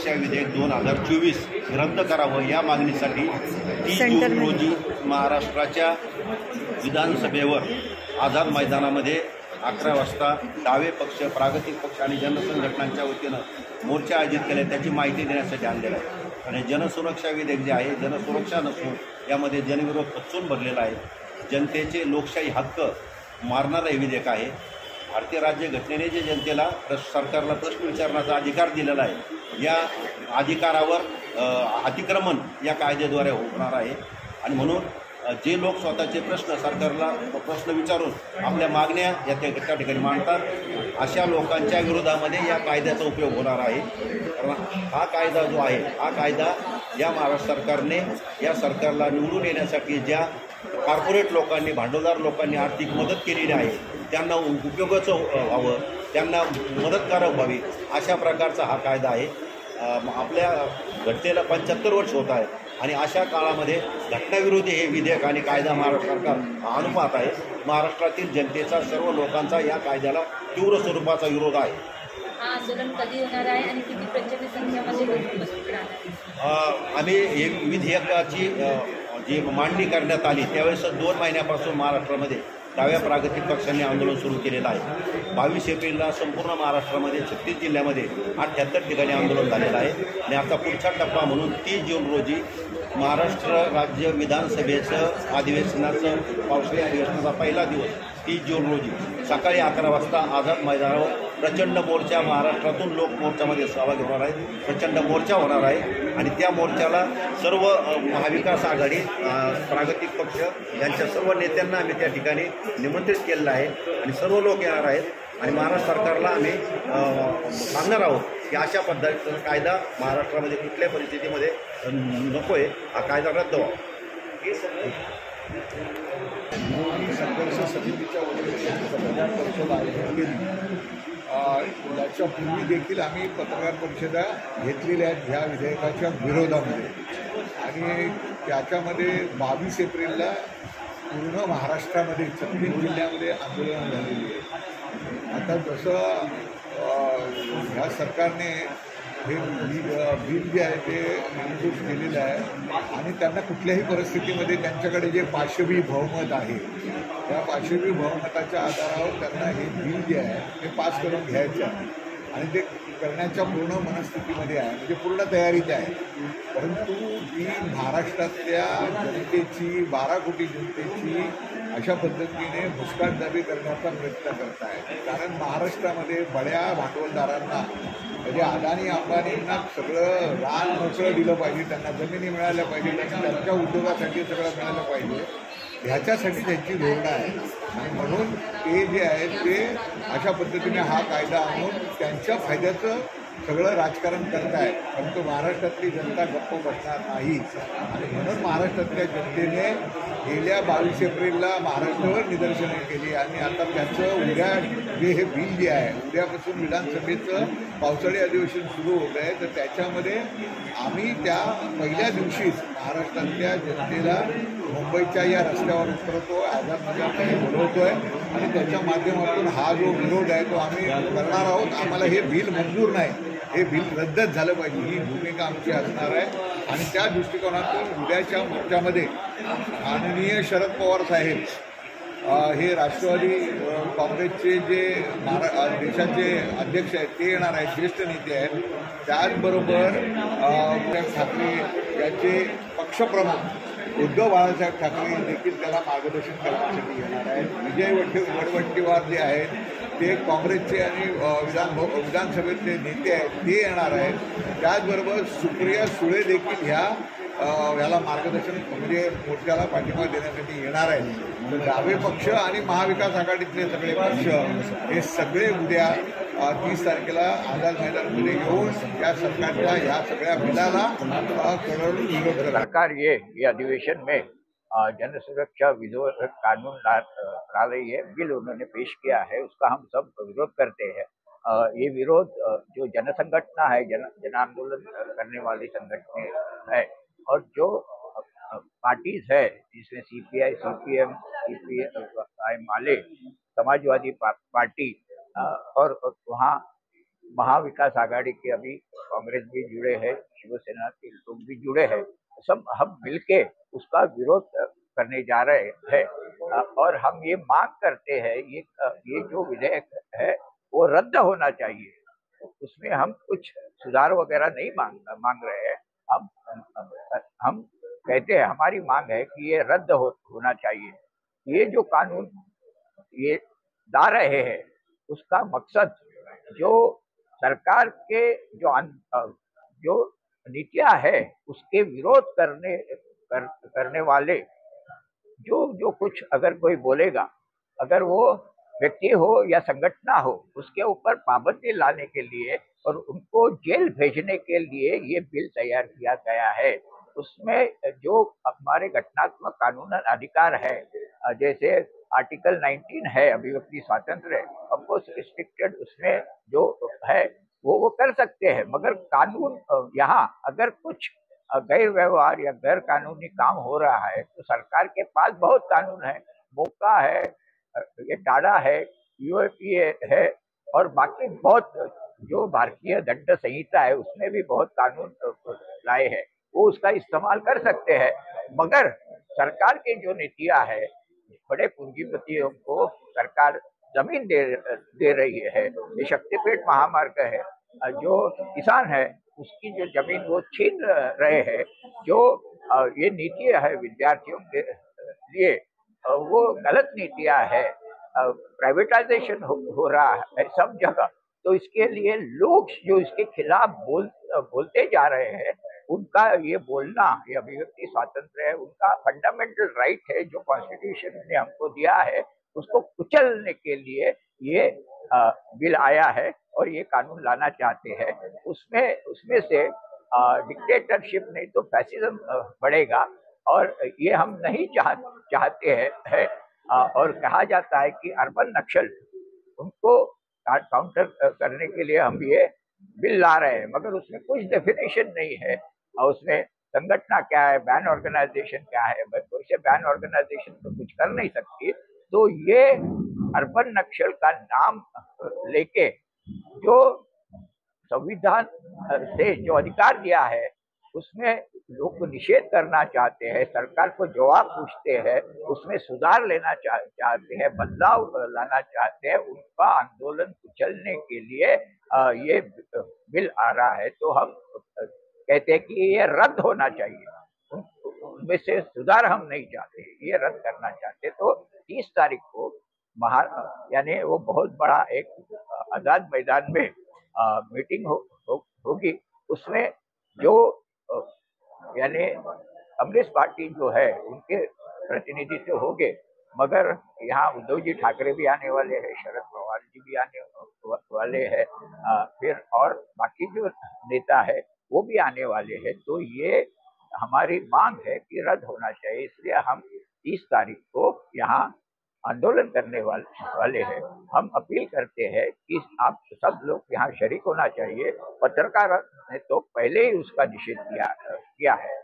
सुरक्षा विधेयक 2024 रद्द करावं या मागणीसाठी 30 जून रोजी महाराष्ट्राच्या विधानसभेवर आझाद मैदानामध्ये 11 वाजता डावे पक्ष, प्रागतिक पक्ष आणि जनसंघटनांच्या वतीनं मोर्चा आयोजित केला. त्याची माहिती देण्यासाठी आणलेला आहे. आणि जनसुरक्षा विधेयक जे आहे जनसुरक्षा नसून यामध्ये जनविरोध पचून भरलेला आहे. जनतेचे लोकशाही हक्क मारणारं हे विधेयक आहे. भारतीय राज्यघटनेने जे जनतेला सरकारला प्रश्न विचारण्याचा अधिकार दिलेला आहे या अधिकारावर अतिक्रमण या कायद्याद्वारे होणार आहे. आणि म्हणून जे लोक स्वतःचे प्रश्न सरकारला प्रश्न विचारून आपल्या मागण्या त्या ठिकाणी मांडतात अशा लोकांच्या विरोधामध्ये या कायद्याचा उपयोग होणार आहे. कारण हा कायदा जो आहे हा कायदा या महाराष्ट्र सरकारने या सरकारला निवडून येण्यासाठी ज्या कॉर्पोरेट लोकांनी, भांडवलदार लोकांनी आर्थिक मदत केलेली आहे त्यांना उपयोगाचं व्हावं, त्यांना मदतकारक व्हावी अशा प्रकारचा हा कायदा आहे. आपल्या घटनेला 75 वर्ष होत आहे आणि अशा काळामध्ये घटनाविरोधी हे विधेयक आणि कायदा महाराष्ट्र सरकार अनुपात आहे. महाराष्ट्रातील जनतेचा, सर्व लोकांचा या कायद्याला तीव्र स्वरूपाचा विरोध आहे. आंदोलन कधी होणार आहे आणि किती प्रचंड संख्येमध्ये लोक उपस्थित राहणार? आम्ही हे विधेयकाची जी मांडणी करण्यात आली त्यावेळेस 2 महिन्यापासून महाराष्ट्रामध्ये डाव्या प्रागतिक पक्षांनी आंदोलन सुरू केलेलं आहे. 22 एप्रिलला संपूर्ण महाराष्ट्रामध्ये 36 जिल्ह्यामध्ये 78 ठिकाणी आंदोलन झालेलं आहे. आणि आता पुढचा टप्पा म्हणून 30 जून रोजी महाराष्ट्र राज्य विधानसभेचं अधिवेशनाचं पावसाळी अधिवेशनाचा पहिला दिवस 30 जून रोजी सकाळी 11 वाजता आझाद मैदानावर प्रचंड मोर्चा, महाराष्ट्रातून लोक मोर्चामध्ये सहभागी होणार आहेत. प्रचंड मोर्चा होणार आहे आणि त्या मोर्चाला सर्व महाविकास आघाडी, प्रागतिक पक्ष यांच्या सर्व नेत्यांना आम्ही त्या ठिकाणी निमंत्रित केलेलं आहे आणि सर्व लोक येणार आहेत. आणि महाराष्ट्र सरकारला आम्ही सांगणार आहोत की अशा पद्धतीचा कायदा महाराष्ट्रामध्ये कुठल्या परिस्थितीमध्ये नको आहे, हा कायदा रद्द व्हावा. संघर्ष समितीच्या वतीने पत्रकार परिषद आयोजित केली. याच्यापूर्वी देखील आम्ही पत्रकार परिषदा घेतलेल्या आहेत ह्या विधेयकाच्या विरोधामध्ये. आणि त्याच्यामध्ये 22 एप्रिलला पूर्ण महाराष्ट्रामध्ये 36 जिल्ह्यामध्ये आंदोलनं झालेली आहे. आता जसं ह्या सरकारने हे बिल जे आहे ते इंट्रोड्यूस केलेलं आहे आणि त्यांना कुठल्याही परिस्थितीमध्ये त्यांच्याकडे जे पाशवी बहुमत आहे त्या पाशवी बहुमताच्या आधारावर त्यांना हे बिल जे आहे ते पास करून घ्यायचं आहे आणि ते करण्याच्या पूर्ण मनस्थितीमध्ये आहे, म्हणजे पूर्ण तयारीत आहे. परंतु ही महाराष्ट्रातल्या जनतेची, 12 कोटी जनतेची अशा पद्धतीने मुस्काटदाबी करण्याचा प्रयत्न करत आहे. कारण महाराष्ट्रामध्ये बड्या भांडवलदारांना म्हणजे अदानी अंबानींना सगळं रान मोकळं दिलं पाहिजे, त्यांना जमिनी मिळाल्या पाहिजे, त्यांच्या उद्योगासाठी सगळं मिळालं पाहिजे, ह्याच्यासाठी त्यांची धोरणं आहे. आणि म्हणून ते जे आहेत ते अशा पद्धतीने हा कायदा आणून त्यांच्या फायद्याचं सगळं राजकारण करत आहे. परंतु महाराष्ट्रातली जनता गप्प बसणार नाही. आणि म्हणून महाराष्ट्रातल्या जनतेने गेल्या 22 एप्रिलला महाराष्ट्रावर निदर्शने केली आणि आता त्याचं उद्या जे हे बिल जे आहे, उद्यापासून विधानसभेचं पावसाळी अधिवेशन सुरू होत आहे, तर त्याच्यामध्ये आम्ही त्या पहिल्या दिवशीच महाराष्ट्रातल्या जनतेला मुंबईच्या या रस्त्यावर उतरवतो, आझाद मैदानामध्ये बोलवतो आहे आणि त्याच्या माध्यमातून हा जो विरोध आहे तो आम्ही करणार आहोत. आम्हाला हे बिल मंजूर नाही, हे बिल रद्दच झालं पाहिजे, ही भूमिका आमची असणार आहे. आणि त्या दृष्टिकोनातून उद्याच्या मोर्चामध्ये माननीय शरद पवार साहेब हे राष्ट्रवादी काँग्रेसचे जे देशाचे अध्यक्ष आहेत ते येणार आहेत, ज्येष्ठ नेते आहेत. त्याचबरोबर ठाकरे याचे पक्षप्रमुख उद्धव बाळासाहेब ठाकरे देखील त्याला मार्गदर्शन करण्यासाठी येणार आहेत. विजय वडेवट्टीवार जे आहेत ते काँग्रेसचे आणि विधानसभेतले नेते आहेत ते येणार आहेत. त्याचबरोबर सुप्रिया सुळे देखील ह्याला मार्गदर्शन म्हणजे मोर्चाला पाठिंबा देण्यासाठी येणार आहेत. तर डावे पक्ष आणि महाविकास आघाडीतले सगळे पक्ष हे सगळे उद्या 30 तारखेला आझाद मैदानामध्ये येऊन या सरकारच्या ह्या सगळ्या बिलाला कड़वी विरोध करेगा. सरकार ये अधिवेशन में जन सुरक्षा विधेयक कानून ला रही है, बिल उन्होंने पेश किया है, उसका हम सब विरोध करते हैं. ये विरोध जो जन संगठना है, जन आंदोलन करने वाली संगठन है और जो पार्टीज है जिसमें सीपीआई, सीपीएम, सीपीआई माले, समाजवादी पार्टी और वहाँ महाविकास आघाड़ी के अभी कांग्रेस भी जुड़े हैं, शिवसेना के लोग भी जुड़े हैं, सब हम मिलके उसका विरोध करने जा रहे हैं। और हम ये मांग करते हैं, ये जो विधेयक है वो रद्द होना चाहिए। उसमें हम कुछ सुधार वगैरह नहीं मांग रहे हैं। हम कहते हैं, हमारी मांग है कि ये रद्द होना चाहिए। ये जो कानून ये ला रहे हैं उसका मकसद जो सरकार के जो नीतियां है उसके विरोध करने वाले जो कुछ अगर कोई बोलेगा, अगर वो व्यक्ति हो या संगठन हो, उसके ऊपर पाबंदी लाने के लिए और उनको जेल भेजने के लिए ये बिल तैयार किया गया है। उसमें जो हमारे घटनात्मक कानून अधिकार है, जैसे आर्टिकल 19 है अभिव्यक्ति स्वातंत्र, ऑफकोर्स रिस्ट्रिक्टेड, उसमें जो है वो कर सकते हैं, मगर कानून यहाँ अगर कुछ गैर व्यवहार या गैर कानूनी काम हो रहा है तो सरकार के पास बहुत कानून है, मोका है, ये टाडा है, यूएपीए है और बाकी बहुत जो भारतीय दंड संहिता है उसमें भी बहुत कानून लाए हैं, वो उसका इस्तेमाल कर सकते हैं। मगर सरकार की जो नीतियां है, बड़े पूंजीपतियों को सरकार जमीन दे रही है। ये शक्तिपीठ महामार्ग है, जो किसान है उसकी जो जमीन वो छीन रहे हैं। जो ये नीतियां है विद्यार्थियों के लिए, वो गलत नीतियां है। प्राइवेटाइजेशन हो रहा है सब जगह, तो इसके लिए लोग जो इसके खिलाफ बोलते जा रहे हैं, उनका ये बोलना, ये अभिव्यक्ति स्वातंत्र है, उनका फंडामेंटल राइट है जो कॉन्स्टिट्यूशन ने हमको दिया है, उसको कुचलने के लिए ये बिल आया है और ये कानून लाना चाहते हैं। उसमें से डिक्टेटरशिप नहीं तो फैसिज्म बढ़ेगा और ये हम नहीं चाहते हैं। और कहा जाता है कि अर्बन नक्सल, उनको काउंटर करने के लिए हम ये बिल ला रहे हैं, मगर उसमें कुछ डेफिनेशन नहीं है और उसमें संगठन क्या है, बैन ऑर्गेनाइजेशन क्या है। कोई से बैन ऑर्गेनाइजेशन तो कुछ कर नहीं सकती, तो ये अर्बन नक्सल का नाम लेके जो संविधान से जो अधिकार दिया है उसमें लोग निषेध करना चाहते हैं, सरकार को जवाब पूछते हैं, उसमें सुधार लेना चाहते हैं, बदलाव लाना चाहते हैं, उनका आंदोलन कुचलने के लिए ये बिल आ रहा है। तो हम कहते हैं कि ये रद्द होना चाहिए, उनमें से सुधार हम नहीं चाहते, ये रद्द करना चाहते। तो 30 तारीख को यानी वो बहुत बड़ा एक आजाद मैदान में मीटिंग होगी। उसमें जो यानी कम्युनिस्ट पार्टी जो है उनके प्रतिनिधि तो होंगे, मगर यहाँ उद्धव जी ठाकरे भी आने वाले हैं, शरद पवार जी भी आने वाले हैं, फिर और बाकी जो नेता है वो भी आने वाले हैं। तो ये हमारी मांग है कि रद्द होना चाहिए, इसलिए हम 30 तारीख को यहाँ आंदोलन करने वाले हैं। हम अपील करते हैं कि आप सब लोग यहाँ शरीक होना चाहिए। पत्रकार ने तो पहले ही उसका निषेध किया है।